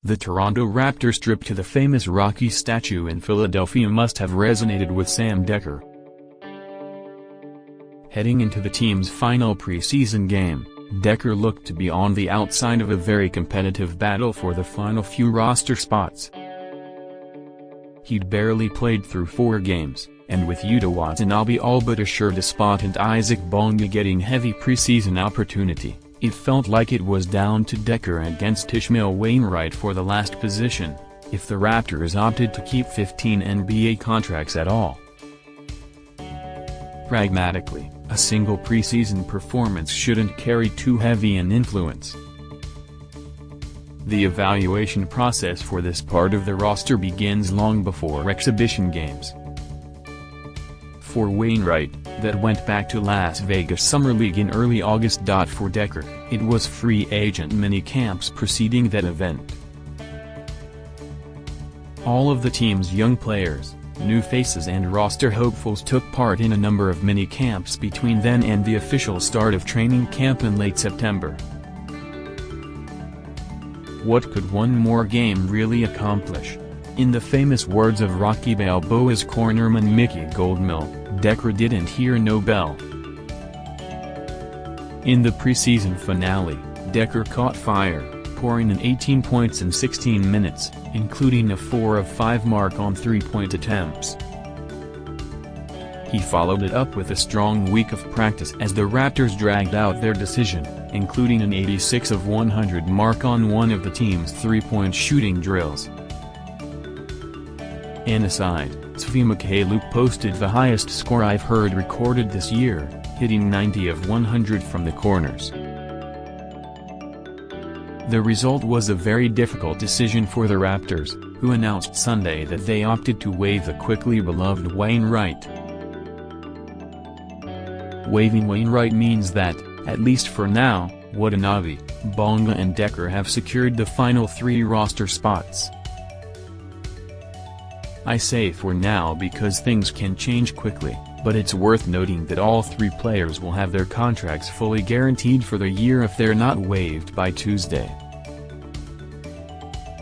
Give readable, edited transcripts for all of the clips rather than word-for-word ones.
The Toronto Raptors trip to the famous Rocky statue in Philadelphia must have resonated with Sam Dekker. Heading into the team's final preseason game, Dekker looked to be on the outside of a very competitive battle for the final few roster spots. He'd barely played through 4 games, and with Yuta Watanabe all but assured a spot and Isaac Bonga getting heavy preseason opportunity, it felt like it was down to Dekker against Ishmael Wainwright for the last position, if the Raptors opted to keep 15 NBA contracts at all. Pragmatically, a single preseason performance shouldn't carry too heavy an influence. The evaluation process for this part of the roster begins long before exhibition games. For Wainwright, that went back to Las Vegas Summer League in early August. For Dekker, it was free agent mini-camps preceding that event. All of the team's young players, new faces and roster hopefuls took part in a number of mini-camps between then and the official start of training camp in late September. What could one more game really accomplish? In the famous words of Rocky Balboa's cornerman Mickey Goldmill, Dekker didn't hear no bell. In the preseason finale, Dekker caught fire, pouring in 18 points in 16 minutes, including a 4 of 5 mark on 3-point attempts. He followed it up with a strong week of practice as the Raptors dragged out their decision, including an 86 of 100 mark on one of the team's 3-point shooting drills. An aside, Svi Mykhailiuk posted the highest score I've heard recorded this year, hitting 90 of 100 from the corners. The result was a very difficult decision for the Raptors, who announced Sunday that they opted to waive the quickly beloved Wainwright. Waiving Wainwright means that, at least for now, Watanabe, Bonga and Dekker have secured the final 3 roster spots. I say for now because things can change quickly, but it's worth noting that all 3 players will have their contracts fully guaranteed for the year if they're not waived by Tuesday.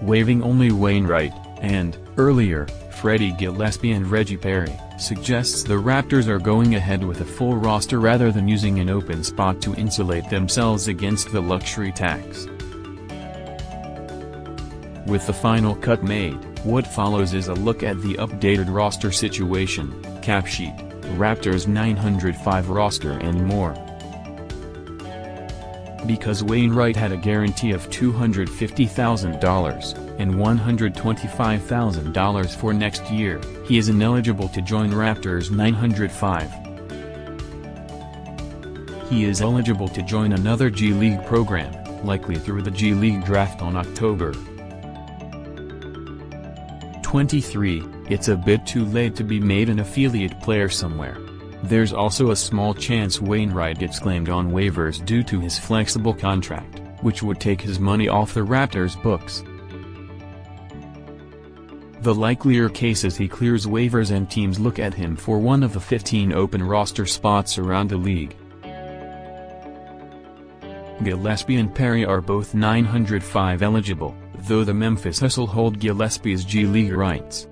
Waiving only Wainwright, and, earlier, Freddie Gillespie and Reggie Perry, suggests the Raptors are going ahead with a full roster rather than using an open spot to insulate themselves against the luxury tax. With the final cut made, what follows is a look at the updated roster situation, cap sheet, Raptors 905 roster and more. Because Wainwright had a guarantee of $250,000, and $125,000 for next year, he is ineligible to join Raptors 905. He is eligible to join another G League program, likely through the G League draft on October 23, it's a bit too late to be made an affiliate player somewhere. There's also a small chance Wainwright gets claimed on waivers due to his flexible contract, which would take his money off the Raptors' books. The likelier case is he clears waivers and teams look at him for one of the 15 open roster spots around the league. Gillespie and Perry are both 905 eligible, though the Memphis Hustle hold Gillespie's G League rights.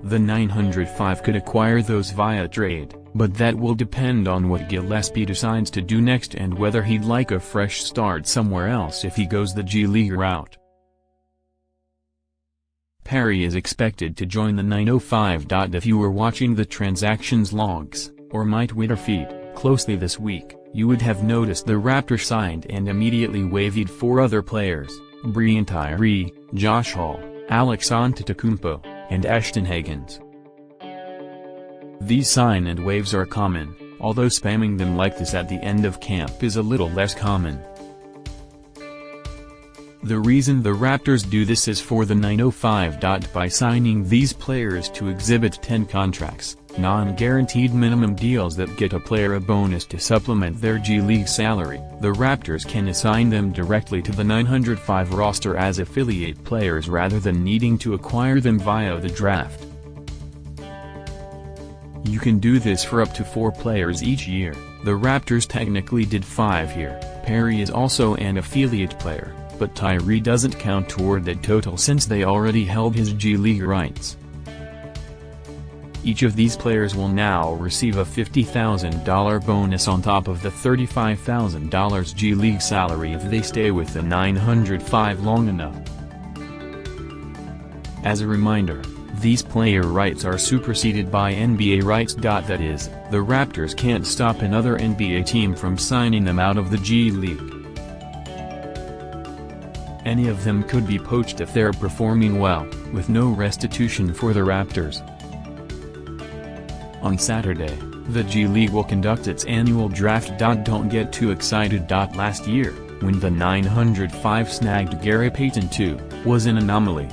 The 905 could acquire those via trade, but that will depend on what Gillespie decides to do next and whether he'd like a fresh start somewhere else if he goes the G League route. Perry is expected to join the 905. If you were watching the transactions logs, or my Twitter feed, closely this week, you would have noticed the Raptors signed and immediately waived 4 other players, Brian Tyree, Josh Hall, Alex Antetokounmpo, and Ashton Higgins. These sign and waives are common, although spamming them like this at the end of camp is a little less common. The reason the Raptors do this is for the 905. By signing these players to Exhibit 10 contracts, non-guaranteed minimum deals that get a player a bonus to supplement their G League salary, the Raptors can assign them directly to the 905 roster as affiliate players rather than needing to acquire them via the draft. You can do this for up to 4 players each year. The Raptors technically did 5 here. Perry is also an affiliate player, but Tyree doesn't count toward that total since they already held his G League rights. Each of these players will now receive a $50,000 bonus on top of the $35,000 G League salary if they stay with the 905 long enough. As a reminder, these player rights are superseded by NBA rights. That is, the Raptors can't stop another NBA team from signing them out of the G League. Any of them could be poached if they're performing well, with no restitution for the Raptors. On Saturday, the G League will conduct its annual draft. Don't get too excited. Last year, when the 905 snagged Gary Payton II, was an anomaly.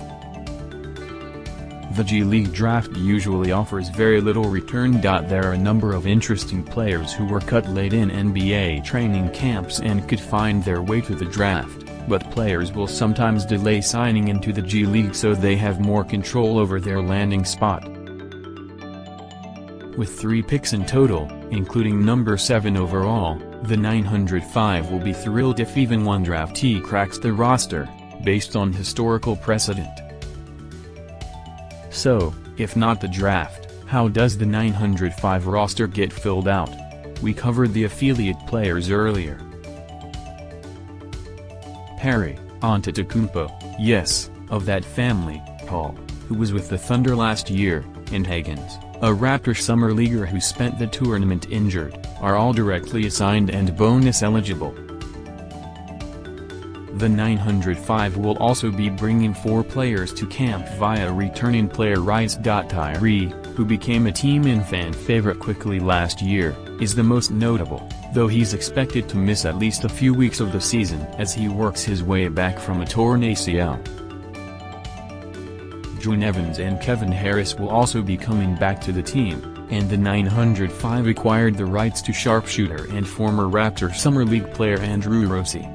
The G League draft usually offers very little return. There are a number of interesting players who were cut late in NBA training camps and could find their way to the draft, but players will sometimes delay signing into the G League so they have more control over their landing spot. With 3 picks in total, including number 7 overall, the 905 will be thrilled if even one draftee cracks the roster, based on historical precedent. So, if not the draft, how does the 905 roster get filled out? We covered the affiliate players earlier. Perry, Antetokounmpo, yes, of that family, Paul, who was with the Thunder last year, and Higgins, a Raptor summer leaguer who spent the tournament injured, are all directly assigned and bonus eligible. The 905 will also be bringing 4 players to camp via returning player rights. Tyree, who became a team and fan favorite quickly last year, is the most notable, though he's expected to miss at least a few weeks of the season as he works his way back from a torn ACL. June Evans and Kevin Harris will also be coming back to the team, and the 905 acquired the rights to sharpshooter and former Raptor Summer League player Andrew Rossi.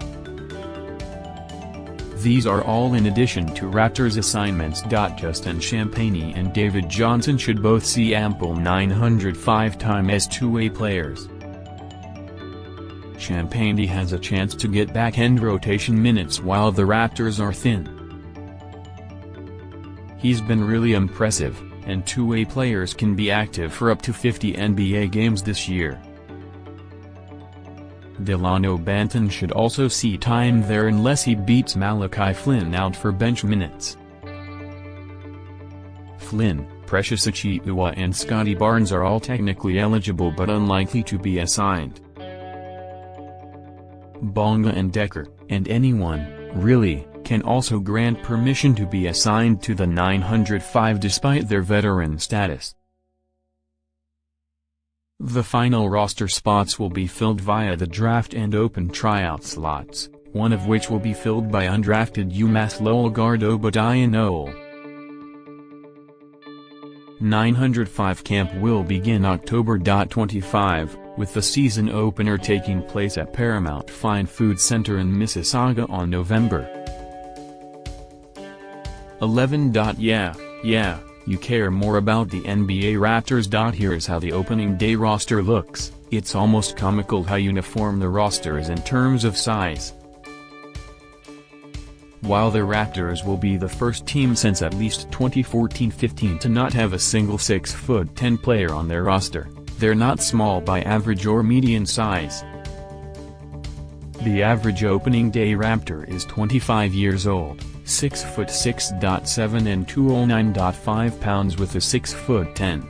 These are all in addition to Raptors assignments. Justin Champagnie and David Johnson should both see ample 905 time as two-way players. Champagnie has a chance to get back-end rotation minutes while the Raptors are thin. He's been really impressive, and two-way players can be active for up to 50 NBA games this year. Delano Banton should also see time there unless he beats Malachi Flynn out for bench minutes. Flynn, Precious Achiuwa and Scotty Barnes are all technically eligible but unlikely to be assigned. Bonga and Decker, and anyone, really, can also grant permission to be assigned to the 905 despite their veteran status. The final roster spots will be filled via the draft and open tryout slots, one of which will be filled by undrafted UMass Lowell guard Obadiah Noel. 905 camp will begin October 25, with the season opener taking place at Paramount Fine Food Center in Mississauga on November 11. Yeah, you care more about the NBA Raptors. Here's how the opening day roster looks. It's almost comical how uniform the roster is in terms of size. While the Raptors will be the first team since at least 2014-15 to not have a single 6'10" player on their roster, they're not small by average or median size. The average opening day Raptor is 25 years old, 6'6.7" and 209.5 pounds with a 6'10".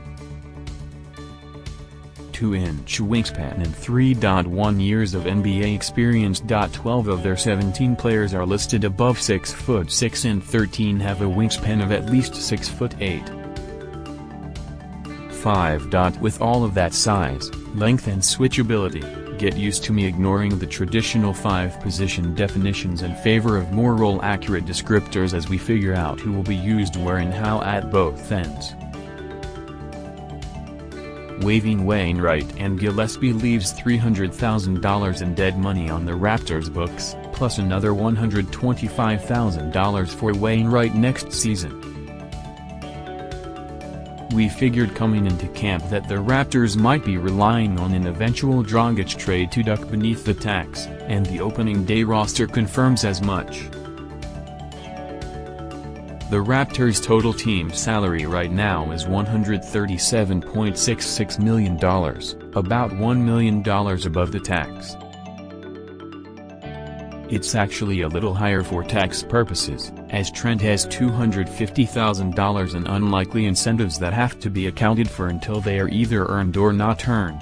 2-inch wingspan and 3.1 years of NBA experience. 12 of their 17 players are listed above 6'6" and 13 have a wingspan of at least 6'8". 5. With all of that size, length and switchability, get used to me ignoring the traditional 5-position definitions in favor of more role-accurate descriptors as we figure out who will be used where and how at both ends. Waiving Wainwright and Gillespie leaves $300,000 in dead money on the Raptors' books, plus another $125,000 for Wainwright next season. We figured coming into camp that the Raptors might be relying on an eventual Dragic trade to duck beneath the tax, and the opening day roster confirms as much. The Raptors' total team salary right now is $137.66 million, about $1 million above the tax. It's actually a little higher for tax purposes, as Trent has $250,000 in unlikely incentives that have to be accounted for until they are either earned or not earned.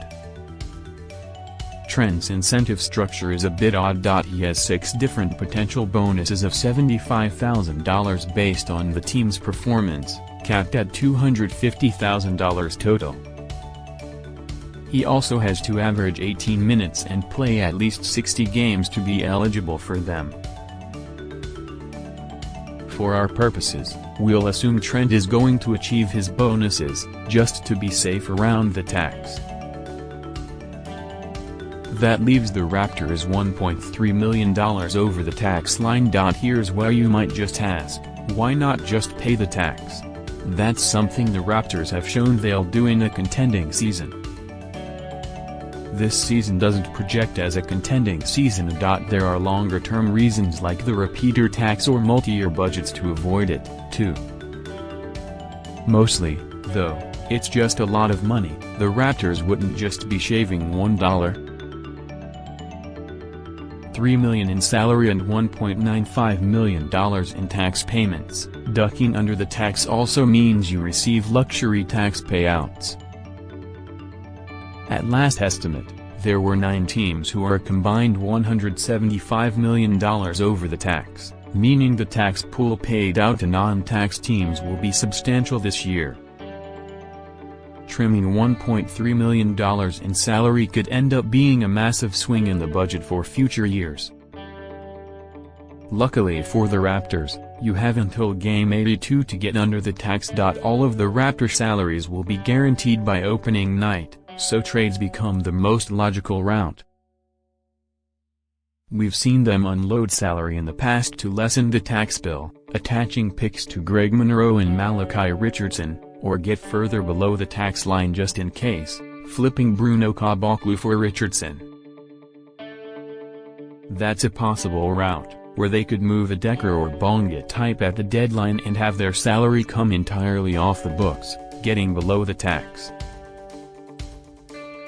Trent's incentive structure is a bit odd. He has 6 different potential bonuses of $75,000 based on the team's performance, capped at $250,000 total. He also has to average 18 minutes and play at least 60 games to be eligible for them. For our purposes, we'll assume Trent is going to achieve his bonuses, just to be safe around the tax. That leaves the Raptors $1.3 million over the tax line. Here's where you might just ask, why not just pay the tax? That's something the Raptors have shown they'll do in a contending season. This season doesn't project as a contending season. There are longer-term reasons like the repeater tax or multi-year budgets to avoid it, too. Mostly, though, it's just a lot of money. The Raptors wouldn't just be shaving $3 million in salary and $1.95 million in tax payments. Ducking under the tax also means you receive luxury tax payouts. At last estimate, there were 9 teams who are a combined $175 million over the tax, meaning the tax pool paid out to non-tax teams will be substantial this year. Trimming $1.3 million in salary could end up being a massive swing in the budget for future years. Luckily for the Raptors, you have until Game 82 to get under the tax. All of the Raptor salaries will be guaranteed by opening night, so trades become the most logical route. We've seen them unload salary in the past to lessen the tax bill, attaching picks to Greg Monroe and Malachi Richardson, or get further below the tax line just in case, flipping Bruno Caboclo for Richardson. That's a possible route, where they could move a Decker or Bonga type at the deadline and have their salary come entirely off the books, getting below the tax.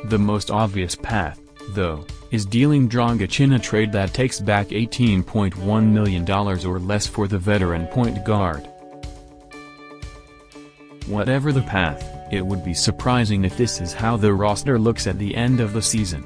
The most obvious path, though, is dealing Dragic in a trade that takes back $18.1 million or less for the veteran point guard. Whatever the path, it would be surprising if this is how the roster looks at the end of the season.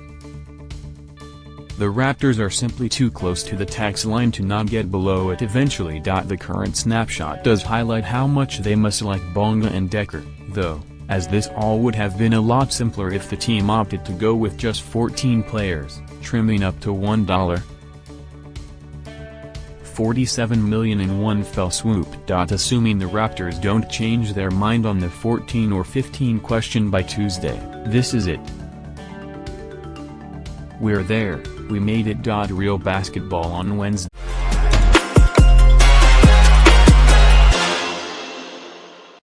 The Raptors are simply too close to the tax line to not get below it eventually. The current snapshot does highlight how much they must like Bonga and Decker, though, as this all would have been a lot simpler if the team opted to go with just 14 players, trimming up to $1.47 million in one fell swoop. Assuming the Raptors don't change their mind on the 14 or 15 question by Tuesday, this is it. We're there, we made it. Real basketball on Wednesday.